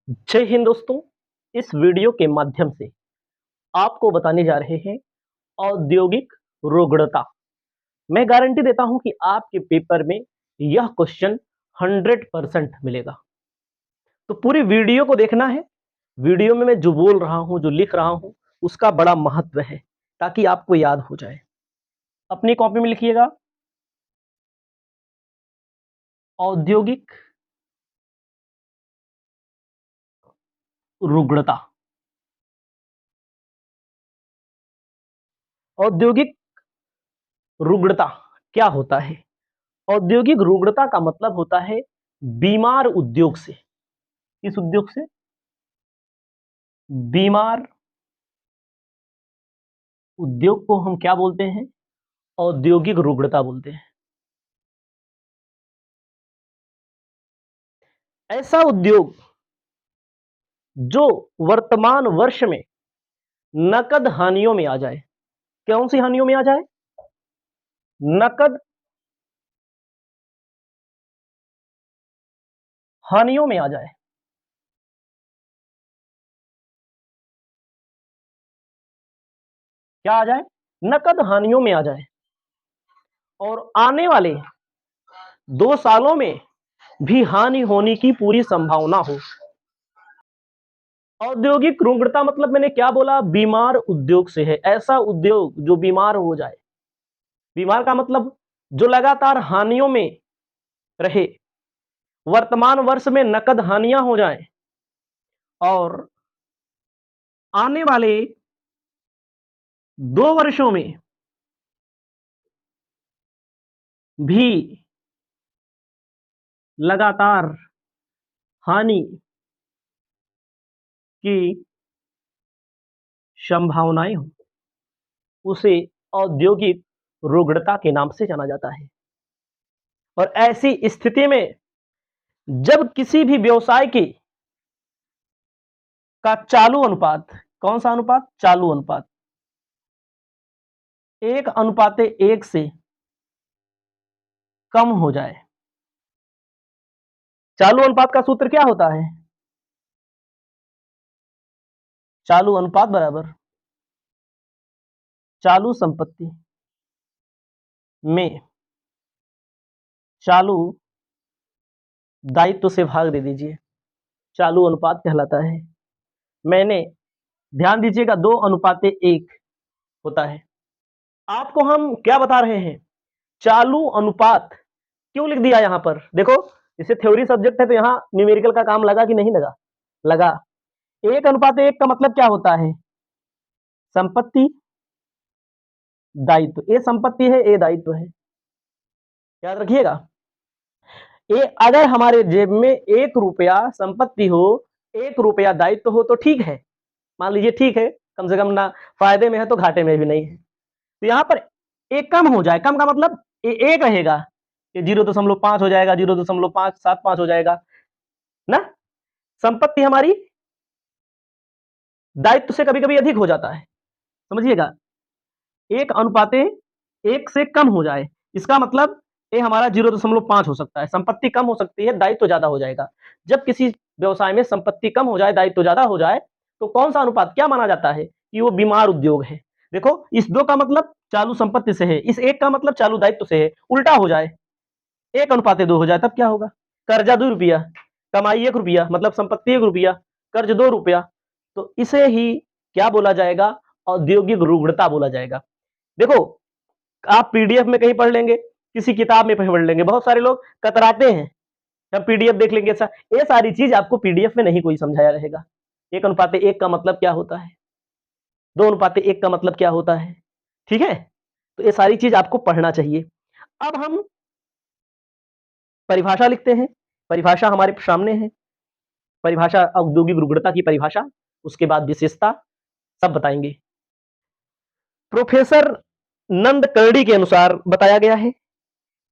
जय हिंद दोस्तों। इस वीडियो के माध्यम से आपको बताने जा रहे हैं औद्योगिक रुग्णता। मैं गारंटी देता हूं कि आपके पेपर में यह क्वेश्चन 100% मिलेगा। तो पूरी वीडियो को देखना है। वीडियो में मैं जो बोल रहा हूं, जो लिख रहा हूं, उसका बड़ा महत्व है ताकि आपको याद हो जाए। अपनी कॉपी में लिखिएगा औद्योगिक रुग्णता। औद्योगिक रुग्णता क्या होता है? औद्योगिक रुग्णता का मतलब होता है बीमार उद्योग से। किस उद्योग से? बीमार उद्योग को हम क्या बोलते हैं? औद्योगिक रुग्णता बोलते हैं। ऐसा उद्योग जो वर्तमान वर्ष में नकद हानियों में आ जाए। कौन सी हानियों में आ जाए? नकद हानियों में आ जाए। क्या आ जाए? नकद हानियों में आ जाए और आने वाले 2 सालों में भी हानि होने की पूरी संभावना हो। औद्योगिक रुग्णता मतलब मैंने क्या बोला? बीमार उद्योग से है। ऐसा उद्योग जो बीमार हो जाए। बीमार का मतलब जो लगातार हानियों में रहे, वर्तमान वर्ष में नकद हानियां हो जाएं और आने वाले 2 वर्षों में भी लगातार हानि की संभावनाएं हो, उसे औद्योगिक रुग्णता के नाम से जाना जाता है। और ऐसी स्थिति में जब किसी भी व्यवसाय की का चालू अनुपात, कौन सा अनुपात? चालू अनुपात 1:1 से कम हो जाए। चालू अनुपात का सूत्र क्या होता है? चालू अनुपात बराबर चालू संपत्ति में चालू दायित्व से भाग दे दीजिए। चालू अनुपात कहलाता है। मैंने, ध्यान दीजिएगा, 2:1 होता है। आपको हम क्या बता रहे हैं? चालू अनुपात क्यों लिख दिया यहां पर? देखो, इसे थ्योरी सब्जेक्ट है तो यहां न्यूमेरिकल का काम लगा कि नहीं लगा? लगा। 1:1 का मतलब क्या होता है? संपत्ति दायित्व। ए संपत्ति है, ए दायित्व है। याद रखिएगा। ए, अगर हमारे जेब में 1 रुपया संपत्ति हो, 1 रुपया दायित्व हो तो ठीक है। मान लीजिए ठीक है, कम से कम ना फायदे में है तो घाटे में भी नहीं है। तो यहां पर एक कम हो जाए। कम का मतलब एक रहेगा, ये 0.5 हो जाएगा, 0.575 हो जाएगा ना। संपत्ति हमारी दायित्व से कभी कभी अधिक हो जाता है, समझिएगा। 1:1 से कम हो जाए, इसका मतलब ये हमारा 0.5 हो सकता है। संपत्ति कम हो सकती है, दायित्व ज्यादा हो जाएगा। जब किसी व्यवसाय में संपत्ति कम हो जाए, दायित्व ज्यादा हो जाए, तो कौन सा अनुपात क्या माना जाता है? कि वो बीमार उद्योग है। देखो, इस 2 का मतलब चालू संपत्ति से है, इस 1 का मतलब चालू दायित्व से है। उल्टा हो जाए, 1:2 हो जाए, तब क्या होगा? कर्जा 2 रुपया, कमाई 1 रुपया, मतलब संपत्ति 1 रुपया, कर्ज 2 रुपया। तो इसे ही क्या बोला जाएगा? औद्योगिक रुग्णता बोला जाएगा। देखो, आप पीडीएफ में कहीं पढ़ लेंगे, किसी किताब में पढ़ लेंगे। बहुत सारे लोग कतराते हैं, हम पीडीएफ देख लेंगे। ऐसा ये सारी चीज आपको पीडीएफ में नहीं कोई समझाया रहेगा। 1:1 का मतलब क्या होता है? 2:1 का मतलब क्या होता है? ठीक है, तो ये सारी चीज आपको पढ़ना चाहिए। अब हम परिभाषा लिखते हैं। परिभाषा हमारे सामने है। परिभाषा, औद्योगिक रुग्णता की परिभाषा, उसके बाद विशेषता, सब बताएंगे। प्रोफेसर नंद कर्णी के अनुसार बताया गया है,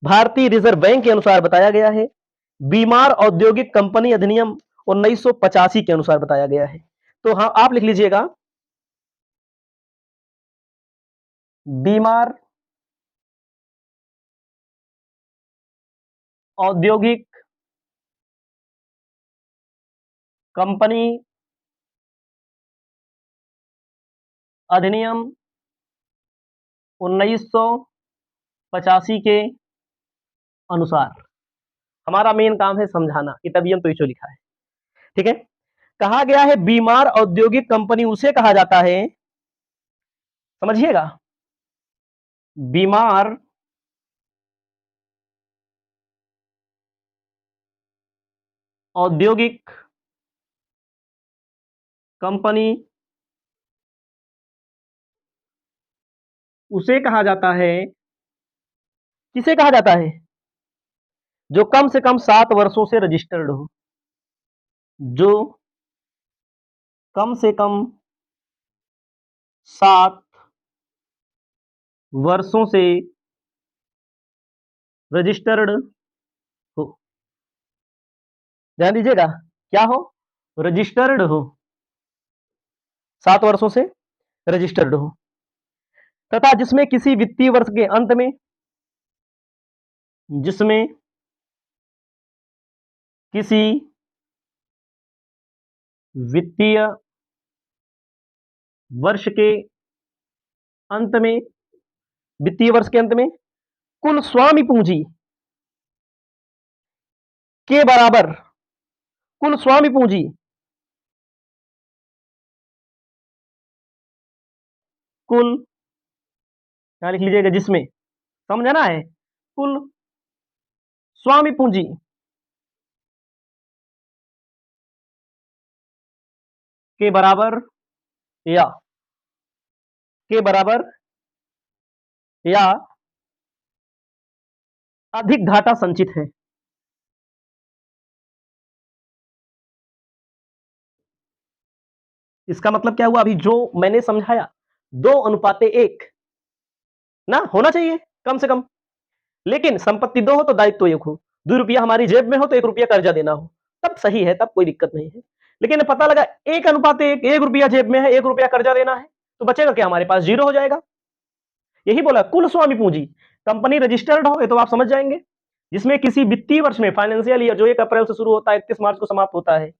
भारतीय रिजर्व बैंक के अनुसार बताया गया है, बीमार औद्योगिक कंपनी अधिनियम 1985 के अनुसार बताया गया है। तो हाँ, आप लिख लीजिएगा बीमार औद्योगिक कंपनी अधिनियम 1985 के अनुसार। हमारा मेन काम है समझाना कि तभी हम तो इसको लिखा है। ठीक है, कहा गया है बीमार औद्योगिक कंपनी उसे कहा जाता है, समझिएगा, बीमार औद्योगिक कंपनी उसे कहा जाता है, किसे कहा जाता है, जो कम से कम 7 वर्षों से रजिस्टर्ड हो, जो कम से कम 7 वर्षों से रजिस्टर्ड हो। ध्यान दीजिएगा, क्या हो, रजिस्टर्ड हो, 7 वर्षों से रजिस्टर्ड हो, तथा जिसमें किसी वित्तीय वर्ष के अंत में, जिसमें किसी वित्तीय वर्ष के अंत में, वित्तीय वर्ष के अंत में कुल स्वामी पूंजी के बराबर, कुल स्वामी पूंजी कुल, यहां लिख लीजिएगा, जिसमें, समझना है, कुल स्वामी पूंजी के बराबर या के बराबर या अधिक घाटा संचित है। इसका मतलब क्या हुआ, अभी जो मैंने समझाया, 2:1 ना होना चाहिए कम से कम, लेकिन संपत्ति 2 हो तो दायित्व 1 हो, 2 रुपया हमारी जेब में हो तो 1 रुपया कर्जा देना हो, तब सही है, तब कोई दिक्कत नहीं है। लेकिन पता लगा 1:1, 1 रुपया जेब में है, 1 रुपया कर्जा देना है, तो बचेगा क्या हमारे पास, 0 हो जाएगा। यही बोला, कुल स्वामी पूंजी, कंपनी रजिस्टर्ड हो, ये तो आप समझ जाएंगे, जिसमें किसी वित्तीय वर्ष में, फाइनेंशियल ईयर जो 1 अप्रैल से शुरू होता है 31 मार्च को समाप्त होता है,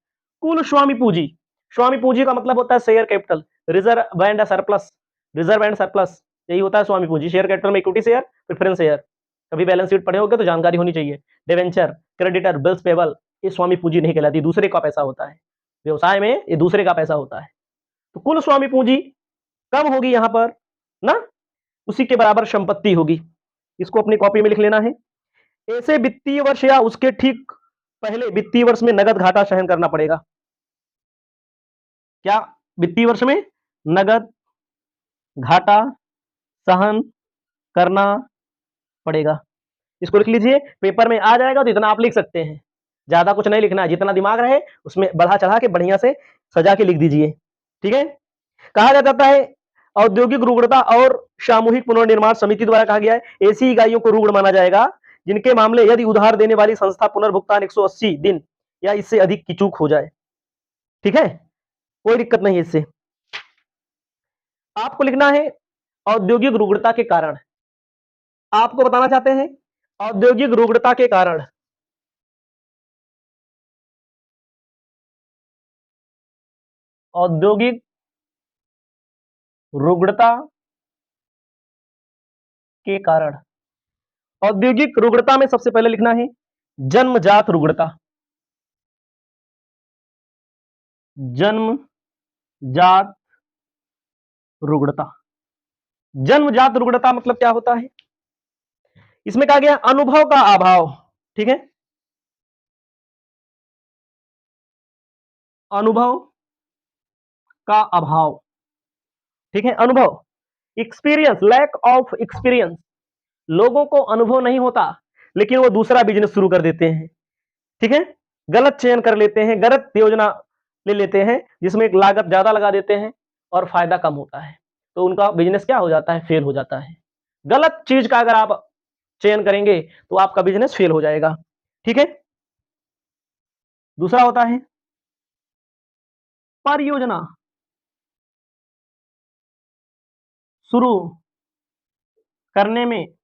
कुल स्वामी पूंजी, स्वामी पूंजी का मतलब होता है share capital, reserve and surplus, reserve and surplus, यही होता है स्वामी पूंजी। शेयर कैपिटल में इक्विटी शेयर, प्रेफरेंस शेयर, कभी बैलेंस शीट पढ़े होगे तो जानकारी होनी चाहिए। डिवेंचर, क्रेडिटर, बिल्स पेबल, ये स्वामी पूंजी नहीं कहलाती, दूसरे का पैसा होता है, व्यवसाय में ये दूसरे का पैसा होता है। तो कुल स्वामी पूंजी कब होगी यहां पर ना, उसी के बराबर संपत्ति होगी। इसको अपनी कॉपी में लिख लेना है। ऐसे वित्तीय वर्ष या उसके ठीक पहले वित्तीय वर्ष में नगद घाटा सहन करना पड़ेगा। क्या, वित्तीय वर्ष में नगद घाटा सहन करना पड़ेगा। इसको लिख लीजिए, पेपर में आ जाएगा तो इतना आप लिख सकते हैं, ज्यादा कुछ नहीं लिखना है, जितना दिमाग रहे उसमें बढ़ा चढ़ा के बढ़िया से सजा के लिख दीजिए। ठीक है, कहा जाता है औद्योगिक रुग्णता और सामूहिक पुनर्निर्माण समिति द्वारा कहा गया है ऐसी इकाइयों को रुग्ण माना जाएगा जिनके मामले यदि उधार देने वाली संस्था पुनर्भुगतान 180 दिन या इससे अधिक की चूक हो जाए। ठीक है, कोई दिक्कत नहीं है इससे। आपको लिखना है औद्योगिक रुग्णता के कारण, आपको बताना चाहते हैं औद्योगिक रुग्णता के कारण, औद्योगिक रुग्णता के कारण, औद्योगिक रुग्णता में सबसे पहले लिखना है जन्मजात रुग्णता, जन्मजात रुग्णता। जन्मजात रुग्णता मतलब क्या होता है, इसमें कहा गया अनुभव का अभाव। ठीक है, अनुभव का अभाव, ठीक है, अनुभव, एक्सपीरियंस, लैक ऑफ एक्सपीरियंस, लोगों को अनुभव नहीं होता लेकिन वो दूसरा बिजनेस शुरू कर देते हैं। ठीक है, गलत चयन कर लेते हैं, गलत योजना ले लेते हैं जिसमें एक लागत ज्यादा लगा देते हैं और फायदा कम होता है, तो उनका बिजनेस क्या हो जाता है, फेल हो जाता है। गलत चीज का अगर आप चयन करेंगे तो आपका बिजनेस फेल हो जाएगा। ठीक है, दूसरा होता है परियोजना शुरू करने में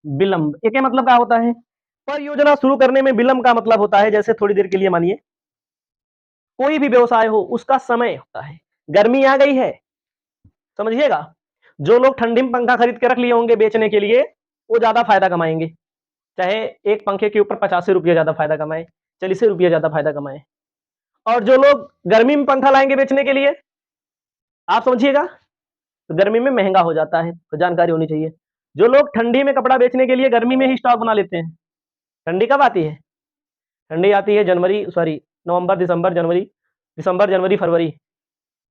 विलंब। एक मतलब क्या होता है, परियोजना शुरू करने में विलंब का मतलब होता है, जैसे थोड़ी देर के लिए मानिए कोई भी व्यवसाय हो उसका समय होता है। गर्मी आ गई है, समझिएगा, जो लोग ठंडी में पंखा खरीद के रख लिए होंगे बेचने के लिए, वो ज्यादा फायदा कमाएंगे, चाहे एक पंखे के ऊपर 85 रुपये ज्यादा फायदा कमाए, 40 रुपये ज्यादा फायदा कमाए। और जो लोग गर्मी में पंखा लाएंगे बेचने के लिए, आप समझिएगा, तो गर्मी में महंगा हो जाता है, तो जानकारी होनी चाहिए। जो लोग ठंडी में कपड़ा बेचने के लिए गर्मी में ही स्टॉक बना लेते हैं, ठंडी कब आती है? ठंडी आती है नवंबर दिसंबर जनवरी फरवरी,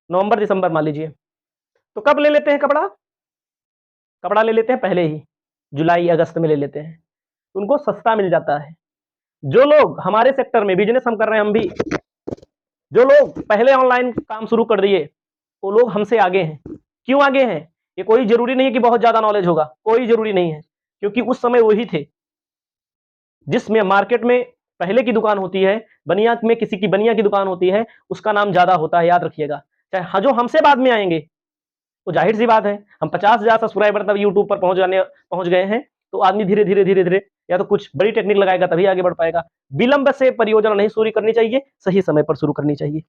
नवंबर दिसंबर मान लीजिए। तो कब ले लेते हैं कपड़ा? कपड़ा ले लेते हैं पहले ही, जुलाई अगस्त में ले लेते हैं, उनको सस्ता मिल जाता है। जो लोग हमारे सेक्टर में बिजनेस हम कर रहे हैं, हम भी, जो लोग पहले ऑनलाइन काम शुरू कर दिए, वो लोग हमसे आगे हैं। क्यों आगे हैं? ये कोई जरूरी नहीं है कि बहुत ज्यादा नॉलेज होगा, कोई जरूरी नहीं है, क्योंकि उस समय वही थे जिसमें मार्केट में पहले की दुकान होती है, बनिया में किसी की बनिया की दुकान होती है, उसका नाम ज्यादा होता है, याद रखिएगा। चाहे जो हमसे बाद में आएंगे, तो जाहिर सी बात है, हम 50,000 सब्सक्राइबर तब यूट्यूब पर पहुंच गए हैं, तो आदमी धीरे धीरे धीरे धीरे या तो कुछ बड़ी टेक्निक लगाएगा तभी आगे बढ़ पाएगा। विलंब से परियोजना नहीं शुरू करनी चाहिए, सही समय पर शुरू करनी चाहिए।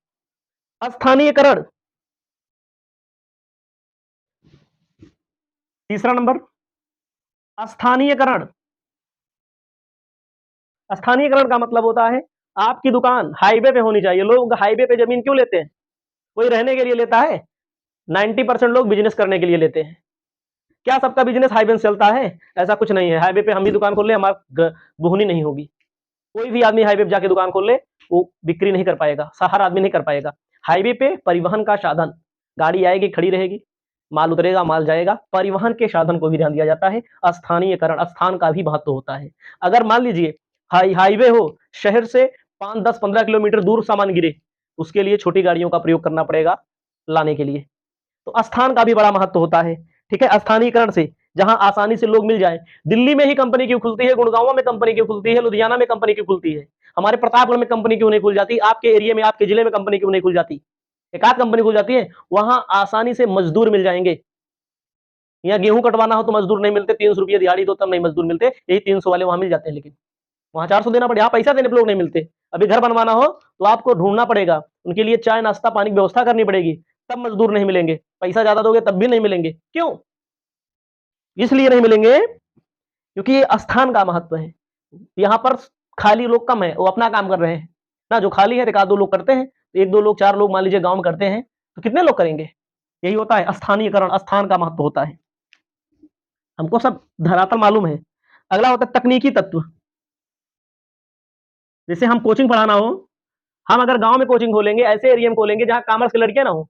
अस्थानीयकरण, तीसरा नंबर, अस्थानीयकरण। अस्थानीयकरण का मतलब होता है आपकी दुकान हाईवे पे होनी चाहिए। लोग हाईवे पे जमीन क्यों लेते हैं? कोई रहने के लिए लेता है? 90% लोग बिजनेस करने के लिए लेते हैं। क्या सबका बिजनेस हाईवे से चलता है? ऐसा कुछ नहीं है। हाईवे पे हम भी दुकान खोल ले, हमारा बुहनी नहीं होगी। कोई भी आदमी हाईवे पे जाके दुकान खोल ले, वो बिक्री नहीं कर पाएगा, हर आदमी नहीं कर पाएगा। हाईवे पे परिवहन का साधन, गाड़ी आएगी खड़ी रहेगी, माल उतरेगा माल जाएगा, परिवहन के साधन को भी ध्यान दिया जाता है। स्थानीयकरण, स्थान का भी महत्व होता है। अगर मान लीजिए हाईवे हो, शहर से 5, 10, 15 किलोमीटर दूर सामान गिरे, उसके लिए छोटी गाड़ियों का प्रयोग करना पड़ेगा लाने के लिए। तो स्थान का भी बड़ा महत्व होता है, ठीक है। स्थानीयकरण से जहां आसानी से लोग मिल जाए। दिल्ली में ही कंपनी क्यों खुलती है, गुड़गांव में कंपनी क्यों खुलती है, लुधियाना में कंपनी क्यों खुलती है, हमारे प्रतापगढ़ में कंपनी क्यों नहीं खुल जाती, आपके एरिया में आपके जिले में कंपनी क्यों नहीं खुल जाती? एक आध कंपनी खुल जाती है, वहां आसानी से मजदूर मिल जाएंगे। यहाँ गेहूं कटवाना हो तो मजदूर नहीं मिलते, 300 रुपये दिहाड़ी दो तब नहीं मजदूर मिलते, यही 300 वाले वहां मिल जाते हैं, लेकिन वहां 400 देना पड़े, यहाँ पैसा देने पर लोग नहीं मिलते। अभी घर बनवाना हो तो आपको ढूंढना पड़ेगा, उनके लिए चाय नाश्ता पानी की व्यवस्था करनी पड़ेगी, तब मजदूर नहीं मिलेंगे। पैसा ज्यादा दोगे तब भी नहीं मिलेंगे। क्यों? इसलिए नहीं मिलेंगे क्योंकि ये स्थान का महत्व है। यहाँ पर खाली लोग कम है, वो अपना काम कर रहे हैं ना, जो खाली है एक आध दो लोग करते हैं, तो 1, 2 लोग 4 लोग मान लीजिए गांव में करते हैं, तो कितने लोग करेंगे? यही होता है स्थानीयकरण, स्थान का महत्व होता है। हमको सब धरातल मालूम है। अगला होता है तकनीकी तत्व। जैसे हम कोचिंग पढ़ाना हो, हम अगर गांव में कोचिंग खोलेंगे, ऐसे एरिया में खोलेंगे जहां कॉमर्स की लड़कियां ना हो,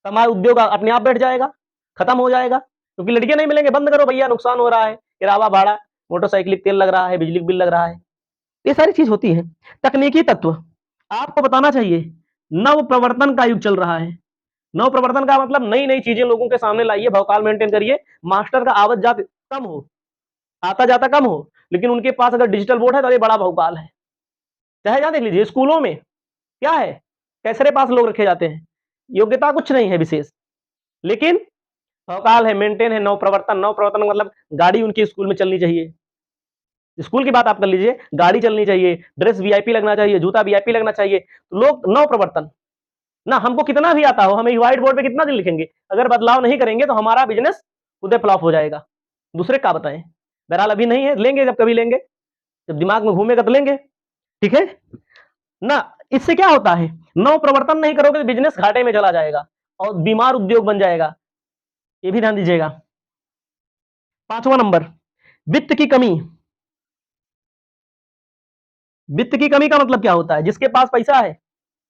तो हमारा उद्योग अपने आप बैठ जाएगा, खत्म हो जाएगा, क्योंकि लड़कियां नहीं मिलेंगे। बंद करो भैया, नुकसान हो रहा है, किराया भाड़ा, मोटरसाइकिल तेल लग रहा है, बिजली बिल लग रहा है, ये सारी चीज होती है। तकनीकी तत्व आपको बताना चाहिए। नव प्रवर्तन का युग चल रहा है। नव प्रवर्तन का मतलब नई नई चीजें लोगों के सामने लाइए, भौकाल मेंटेन करिए। मास्टर का आवत जात कम हो, आता जाता कम हो, लेकिन उनके पास अगर डिजिटल बोर्ड है तो ये बड़ा भौकाल है। चाहे जा देख लीजिए स्कूलों में क्या है, कैसरे पास लोग रखे जाते हैं, योग्यता कुछ नहीं है विशेष, लेकिन भौकाल है, मेंटेन है। नव प्रवर्तन, नव प्रवर्तन मतलब गाड़ी उनकी स्कूल में चलनी चाहिए। स्कूल की बात आप कर लीजिए, गाड़ी चलनी चाहिए, ड्रेस वीआईपी लगना चाहिए, जूता वीआईपी लगना चाहिए, तो लोग नव प्रवर्तन ना, हमको कितना भी आता हो, हम व्हाइट बोर्ड पे कितना दिन लिखेंगे, अगर बदलाव नहीं करेंगे तो हमारा बिजनेस खुद फ्लॉप हो जाएगा। दूसरे का बताएं, बहरहाल अभी नहीं है, लेंगे जब कभी लेंगे, जब दिमाग में घूमेगा तो लेंगे, ठीक है ना। इससे क्या होता है, नव प्रवर्तन नहीं करोगे तो बिजनेस घाटे में चला जाएगा और बीमार उद्योग बन जाएगा, ये भी ध्यान दीजिएगा। 5वां नंबर, वित्त की कमी। वित्त की कमी का मतलब क्या होता है? जिसके पास पैसा है,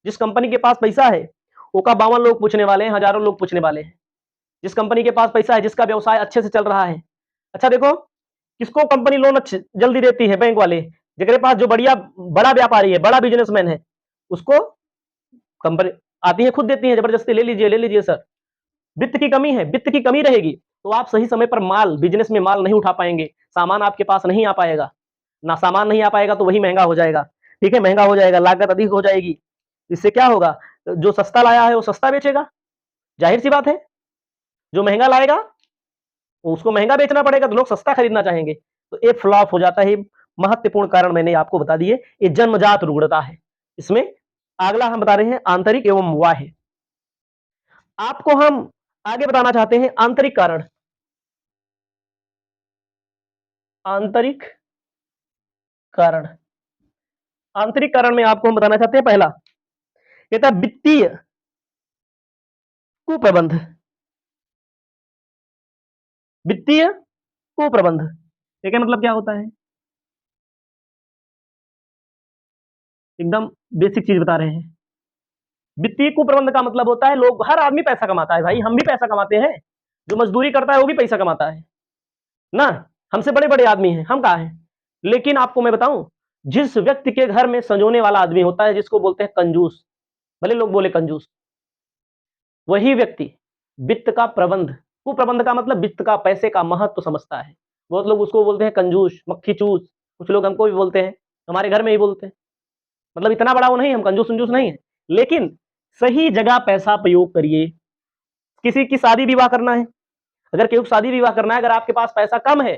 जिस कंपनी के पास पैसा है, वो का 52 लोग पूछने वाले हैं, हजारों लोग पूछने वाले हैं। जिस कंपनी के पास पैसा है, जिसका व्यवसाय अच्छे से चल रहा है। अच्छा देखो, किसको कंपनी लोन अच्छी जल्दी देती है? बैंक वाले। जिसके पास जो बड़ा व्यापारी है, बड़ा बिजनेसमैन है, उसको कंपनी आती है खुद देती है, जबरदस्ती ले लीजिए ले लीजिए सर। वित्त की कमी है, वित्त की कमी रहेगी तो आप सही समय पर माल, बिजनेस में माल नहीं उठा पाएंगे, सामान आपके पास नहीं आ पाएगा ना, सामान नहीं आ पाएगा तो वही महंगा हो जाएगा, ठीक है, महंगा हो जाएगा, लागत अधिक हो जाएगी। इससे क्या होगा, जो सस्ता लाया है वो सस्ता बेचेगा, जाहिर सी बात है। जो महंगा लाएगा उसको महंगा बेचना पड़ेगा, तो लोग सस्ता खरीदना चाहेंगे, तो ये फ्लॉप हो जाता है। महत्वपूर्ण कारण मैंने आपको बता दिए, ये जन्मजात रुग्णता है, इसमें अगला हम बता रहे हैं आंतरिक एवं बाह्य। आपको हम आगे बताना चाहते हैं आंतरिक कारण। आंतरिक कारण, आंतरिक कारण में आपको हम बताना चाहते हैं पहला, कहता है वित्तीय कुप्रबंध। वित्तीय कुप्रबंध, देखिए मतलब क्या होता है, एकदम बेसिक चीज बता रहे हैं। वित्तीय कुप्रबंध का मतलब होता है, लोग, हर आदमी पैसा कमाता है भाई, हम भी पैसा कमाते हैं, जो मजदूरी करता है वो भी पैसा कमाता है ना। हमसे बड़े बड़े आदमी हैं, हम कहाँ हैं। लेकिन आपको मैं बताऊं, जिस व्यक्ति के घर में संजोने वाला आदमी होता है, जिसको बोलते हैं कंजूस, भले लोग बोले कंजूस, वही व्यक्ति वित्त का प्रबंध, कुप्रबंध का मतलब वित्त का, पैसे का महत्व समझता है। बहुत लोग उसको बोलते हैं कंजूस, मक्खी चूस, कुछ लोग हमको भी बोलते हैं, हमारे घर में ही बोलते हैं। मतलब इतना बड़ा वो नहीं, हम कंजूस कंजूस नहीं है, लेकिन सही जगह पैसा प्रयोग करिए। किसी की शादी विवाह करना है, अगर केहू शादी विवाह करना है, अगर आपके पास पैसा कम है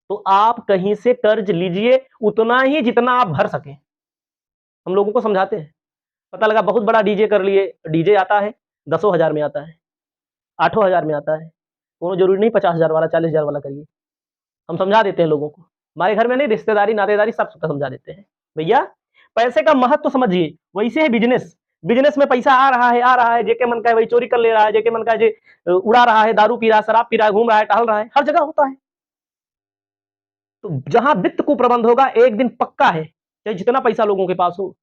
तो आप कहीं से कर्ज लीजिए, उतना ही जितना आप भर सके। हम लोगों को समझाते हैं, पता लगा बहुत बड़ा डीजे कर लिए, डीजे आता है 10,000 में आता है, 8,000 में आता है, कोनो जरूरी नहीं 50,000 वाला, 40,000 वाला करिए। हम समझा देते हैं लोगों को, हमारे घर में नहीं, रिश्तेदारी नातेदारी सब समझा देते हैं। भैया पैसे का महत्व तो समझिए। वैसे है बिजनेस, बिजनेस में पैसा आ रहा है, आ रहा है, जेके मन का है वही चोरी कर ले रहा है, जेके मन का है जे उड़ा रहा है, दारू पी रहा है, शराब पी रहा है, घूम रहा है, टहल रहा है, हर जगह होता है। तो जहां वित्त को प्रबंध होगा, एक दिन पक्का है, चाहे जितना पैसा लोगों के पास हो,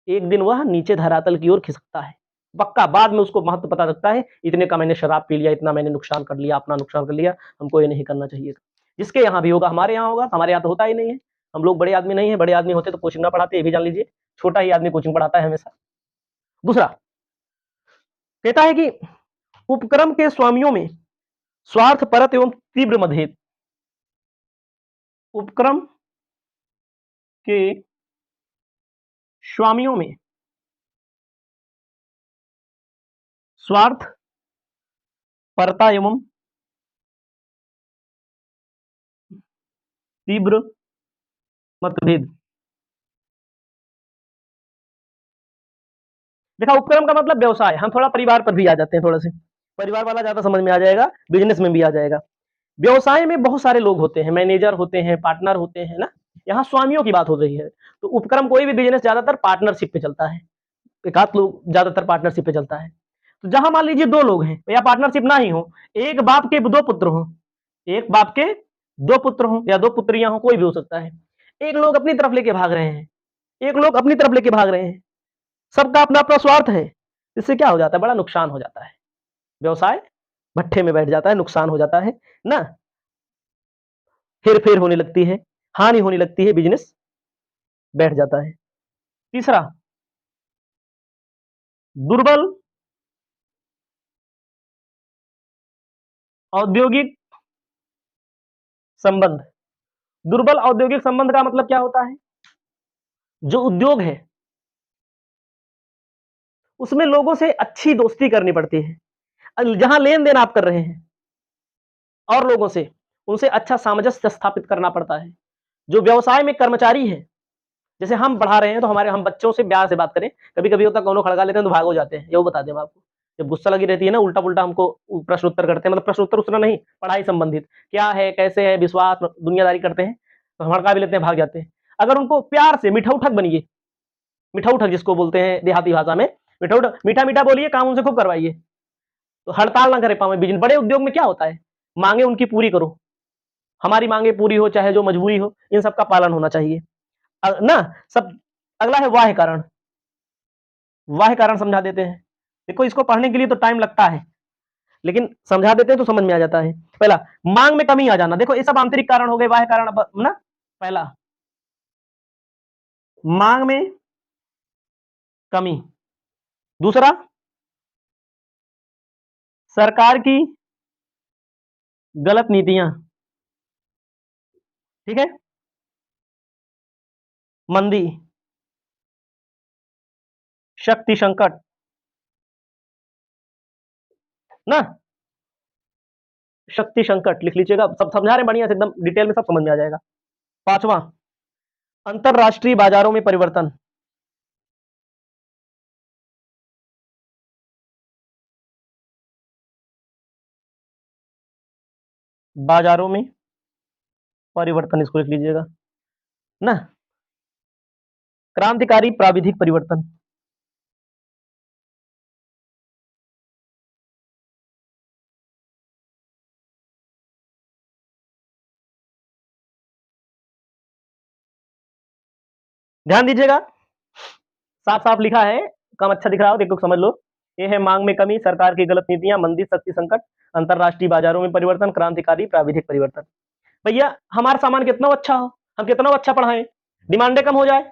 एक दिन वह नीचे धरातल की ओर खिसकता है, पक्का। बाद में उसको महत्व पता लगता है, इतने का मैंने शराब पी लिया, इतना मैंने नुकसान कर लिया, अपना नुकसान कर लिया, हमको ये नहीं करना चाहिए था। जिसके यहाँ भी होगा, हमारे यहाँ होगा, हमारे यहाँ तो होता ही नहीं है। हम लोग बड़े आदमी नहीं है, बड़े आदमी होते तो कोचिंग ना पढ़ाते, ये भी जान लीजिए, छोटा ही आदमी कोचिंग पढ़ाता है हमेशा। दूसरा कहता है कि उपक्रम के स्वामियों में स्वार्थ परत एवं तीव्र मदहेत। उपक्रम के स्वामियों में स्वार्थ परता एवं तीव्र मतभेद। देखा, उपक्रम का मतलब व्यवसाय। हम थोड़ा परिवार पर भी आ जाते हैं, थोड़ा से परिवार वाला ज्यादा समझ में आ जाएगा, बिजनेस में भी आ जाएगा। व्यवसाय में बहुत सारे लोग होते हैं, मैनेजर होते हैं, पार्टनर होते हैं ना, यहाँ स्वामियों की बात हो रही है। तो उपक्रम, कोई भी बिजनेस ज्यादातर पार्टनरशिप पे चलता है, एक आध लोग ज्यादातर पार्टनरशिप पे चलता है। तो जहां मान लीजिए दो लोग हैं, या पार्टनरशिप ना ही हो, एक बाप के दो पुत्र हो, एक बाप के दो पुत्र हो या दो पुत्रियां हो, कोई भी हो सकता है। एक लोग अपनी तरफ लेके भाग रहे हैं, एक लोग अपनी तरफ लेके भाग रहे हैं, सबका अपना अपना स्वार्थ है। इससे क्या हो जाता है, बड़ा नुकसान हो जाता है, व्यवसाय भट्ठे में बैठ जाता है, नुकसान हो जाता है ना, हेर फेर होने लगती है, हानि होने लगती है, बिजनेस बैठ जाता है। तीसरा, दुर्बल औद्योगिक संबंध। दुर्बल औद्योगिक संबंध का मतलब क्या होता है, जो उद्योग है उसमें लोगों से अच्छी दोस्ती करनी पड़ती है, जहां लेन देन आप कर रहे हैं और लोगों से, उनसे अच्छा सामंजस्य स्थापित करना पड़ता है। जो व्यवसाय में कर्मचारी है, जैसे हम पढ़ा रहे हैं तो हमारे, हम बच्चों से प्यार से बात करें, कभी कभी होता कोनो खड़का लेते हैं तो भाग हो जाते हैं, ये वो बता दें आपको। जब गुस्सा लगी रहती है ना, उल्टा पुल्टा हमको प्रश्न उत्तर करते हैं, मतलब प्रश्न उत्तर उतना नहीं, पढ़ाई संबंधित, क्या है, कैसे है, विश्वास, दुनियादारी करते हैं, तो हम हड़का भी लेते हैं, भाग जाते हैं। अगर उनको प्यार से मिठौठक बनिए, मिठौठक जिसको बोलते हैं देहाती भाषा में, मिठौठक, मीठा मीठा बोलिए, काम उनसे खूब करवाइए, तो हड़ताल ना करे पावे बिजनेस। बड़े उद्योग में क्या होता है, मांगे उनकी पूरी करो, हमारी मांगे पूरी हो चाहे जो मजबूरी हो, इन सबका पालन होना चाहिए ना सब। अगला है वाह्य कारण। वाह्य कारण समझा देते हैं, देखो इसको पढ़ने के लिए तो टाइम लगता है, लेकिन समझा देते हैं तो समझ में आ जाता है। पहला, मांग में कमी आ जाना। देखो ये सब आंतरिक कारण हो गए, बाह्य कारण ना। पहला, मांग में कमी। दूसरा, सरकार की गलत नीतियां, ठीक है, मंदी, शक्ति संकट ना, शक्ति संकट लिख लीजिएगा, सब समझा रहे हैं बढ़िया से, एकदम डिटेल में सब समझ में आ जाएगा। पांचवा, अंतरराष्ट्रीय बाजारों में परिवर्तन। बाजारों में परिवर्तन, इसको लिख लीजिएगा ना। क्रांतिकारी प्राविधिक परिवर्तन, ध्यान दीजिएगा, साफ साफ लिखा है, कम अच्छा दिख रहा हो देखो समझ लो। ये है मांग में कमी, सरकार की गलत नीतियां, मंदी, शक्ति संकट, अंतरराष्ट्रीय बाजारों में परिवर्तन, क्रांतिकारी प्राविधिक परिवर्तन। भैया हमारा सामान कितना अच्छा हो, हम कितना अच्छा पढ़ाएं, डिमांडें कम हो जाए,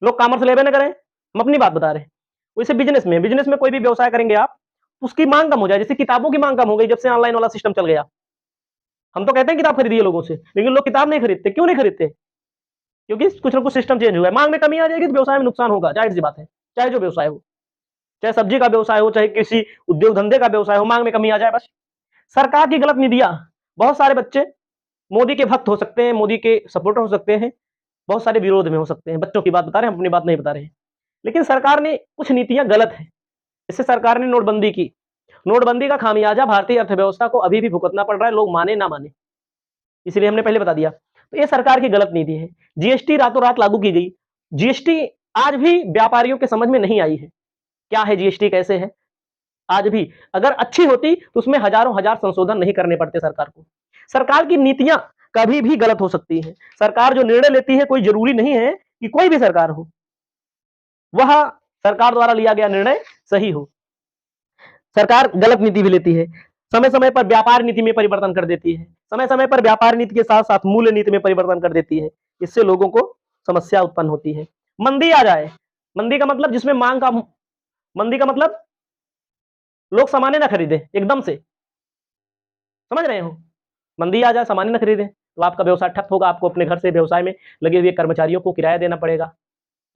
लोग कॉमर्स लेवे ना करें, हम अपनी बात बता रहे हैं। वैसे बिजनेस में कोई भी व्यवसाय करेंगे आप, उसकी मांग कम हो जाए, जैसे किताबों की मांग कम हो गई जब से ऑनलाइन वाला सिस्टम चल गया। हम तो कहते हैं किताब खरीदिए लोगों से, लेकिन लोग किताब नहीं खरीदते, क्यों नहीं खरीदते? क्योंकि कुछ ना कुछ सिस्टम चेंज हुआ है, मांग में कमी आ जाएगी तो व्यवसाय में नुकसान होगा, जाहिर सी बात है। चाहे जो व्यवसाय हो, चाहे सब्जी का व्यवसाय हो, चाहे किसी उद्योग धंधे का व्यवसाय हो, मांग में कमी आ जाए बस। सरकार की गलत नीतियां, बहुत सारे बच्चे मोदी के भक्त हो सकते हैं, मोदी के सपोर्टर हो सकते हैं, बहुत सारे विरोध में हो सकते हैं, बच्चों की बात बता रहे हैं, अपनी बात नहीं बता रहे हैं। लेकिन सरकार ने कुछ नीतियां गलत है, जैसे सरकार ने नोटबंदी की, नोटबंदी का खामियाजा भारतीय अर्थव्यवस्था को अभी भी भुगतना पड़ रहा है, लोग माने ना माने, इसलिए हमने पहले बता दिया। तो ये सरकार की गलत नीति है। जीएसटी रातों रात लागू की गई, जीएसटी आज भी व्यापारियों के समझ में नहीं आई है, क्या है जीएसटी, कैसे है। आज भी अगर अच्छी होती तो उसमें हजारों हजार संशोधन नहीं करने पड़ते सरकार को। सरकार की नीतियां कभी भी गलत हो सकती है, सरकार जो निर्णय लेती है कोई जरूरी नहीं है कि कोई भी सरकार हो वह सरकार द्वारा लिया गया निर्णय सही हो। सरकार गलत नीति भी लेती है, समय समय पर व्यापार नीति में परिवर्तन कर देती है, समय समय पर व्यापार नीति के साथ साथ मूल्य नीति में परिवर्तन कर देती है, इससे लोगों को समस्या उत्पन्न होती है। मंदी आ जाए, मंदी का मतलब जिसमें मांग का, मंदी का मतलब लोग सामान्य ना खरीदे एकदम से, समझ रहे हो, मंदी आ जाए सामान्य ना खरीदे तो आपका व्यवसाय ठप होगा, आपको अपने घर से व्यवसाय में लगे हुए कर्मचारियों को किराया देना पड़ेगा,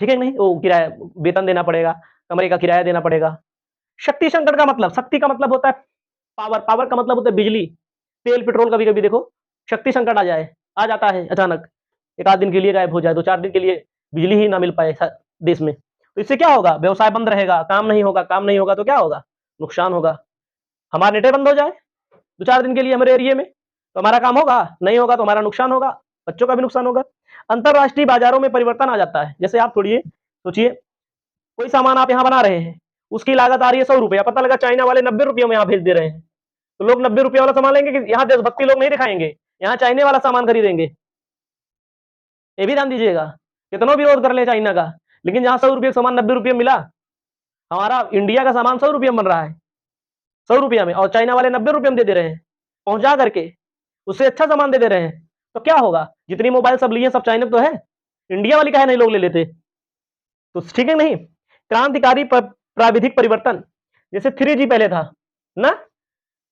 ठीक है नहीं, वो किराया वेतन देना पड़ेगा, कमरे का किराया देना पड़ेगा। शक्ति संकट का मतलब, शक्ति का मतलब होता है पावर, पावर का मतलब होता है बिजली, तेल पेट्रोल, कभी कभी देखो शक्ति संकट आ जाए, आ जाता है अचानक, एक आध दिन के लिए गायब हो जाए, 2-4 दिन के लिए बिजली ही ना मिल पाए देश में, तो इससे क्या होगा, व्यवसाय बंद रहेगा, काम नहीं होगा, काम नहीं होगा तो क्या होगा, नुकसान होगा। हमारा नेटे बंद हो जाए 2-4 दिन के लिए हमारे एरिया में, तो हमारा काम होगा, नहीं होगा तो हमारा नुकसान होगा, बच्चों का भी नुकसान होगा। अंतरराष्ट्रीय बाजारों में परिवर्तन आ जाता है, जैसे आप थोड़ी सोचिए, कोई सामान आप यहाँ बना रहे हैं, उसकी लागत आ रही है 100 रुपया, पता लगा चाइना वाले 90 रुपयों में यहाँ भेज दे रहे हैं, तो लोग 90 रुपये वाला सामान लेंगे कि यहाँ देशभक्ति लोग नहीं दिखाएंगे, यहाँ चाइने वाला सामान खरीदेंगे। ये भी ध्यान दीजिएगा, कितना विरोध कर ले चाइना का, लेकिन जहाँ 100 रुपये का सामान 90 रुपये मिला, हमारा इंडिया का सामान 100 रुपये में बन रहा है, 100 रुपया में, और चाइना वाले 90 रुपये में दे दे रहे हैं पहुंचा करके, उससे अच्छा सामान दे दे रहे हैं, तो क्या होगा, जितनी मोबाइल सब लिए सब चाइना तो है, इंडिया वाली काहे नहीं लोग ले लेते, तो ठीक है नहीं। क्रांतिकारी प्राविधिक परिवर्तन, जैसे 3G पहले था ना,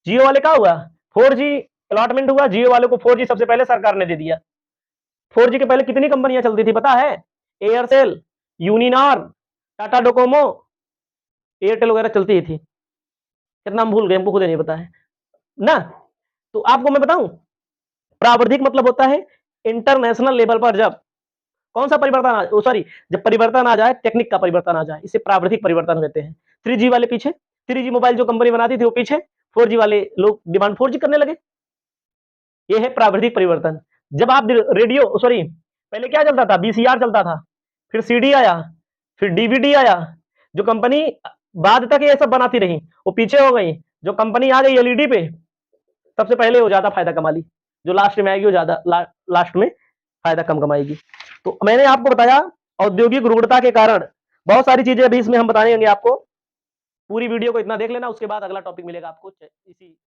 जियो वाले का हुआ 4G अलॉटमेंट हुआ, जियो वाले को 4G सबसे पहले सरकार ने दे दिया। 4G के पहले कितनी कंपनियां चलती थी पता है, Aircel, Uninor, Tata Docomo, Airtel वगैरह चलती ही थी, कितना हम भूल गए, हमको खुद नहीं पता है ना। तो आपको मैं बताऊं, प्राविधिक मतलब होता है इंटरनेशनल लेवल पर जब कौन सा परिवर्तन सॉरी, जब परिवर्तन आ जाए, टेक्निक का परिवर्तन आ जाए, इसे प्राविधिक परिवर्तन कहते हैं। 3G वाले पीछे, 3G मोबाइल जो कंपनी बनाती थी वो पीछे, 4G वाले लोग डिमांड 4G करने लगे, ये है प्राविधिक परिवर्तन। जब आप रेडियो सॉरी, पहले क्या चलता था, VCR चलता था, फिर CD आया, फिर DVD आया, जो कंपनी बाद तक ये सब बनाती रही वो पीछे हो गई, जो कंपनी आ गई LED पे, सबसे पहले वो ज्यादा फायदा कमा ली, जो लास्ट में आएगी वो ज्यादा लास्ट में फायदा कम कमाएगी। तो मैंने आपको बताया औद्योगिक रूढ़ता के कारण बहुत सारी चीजें अभी इसमें हम बताएंगे आपको, पूरी वीडियो को इतना देख लेना, उसके बाद अगला टॉपिक मिलेगा आपको इसी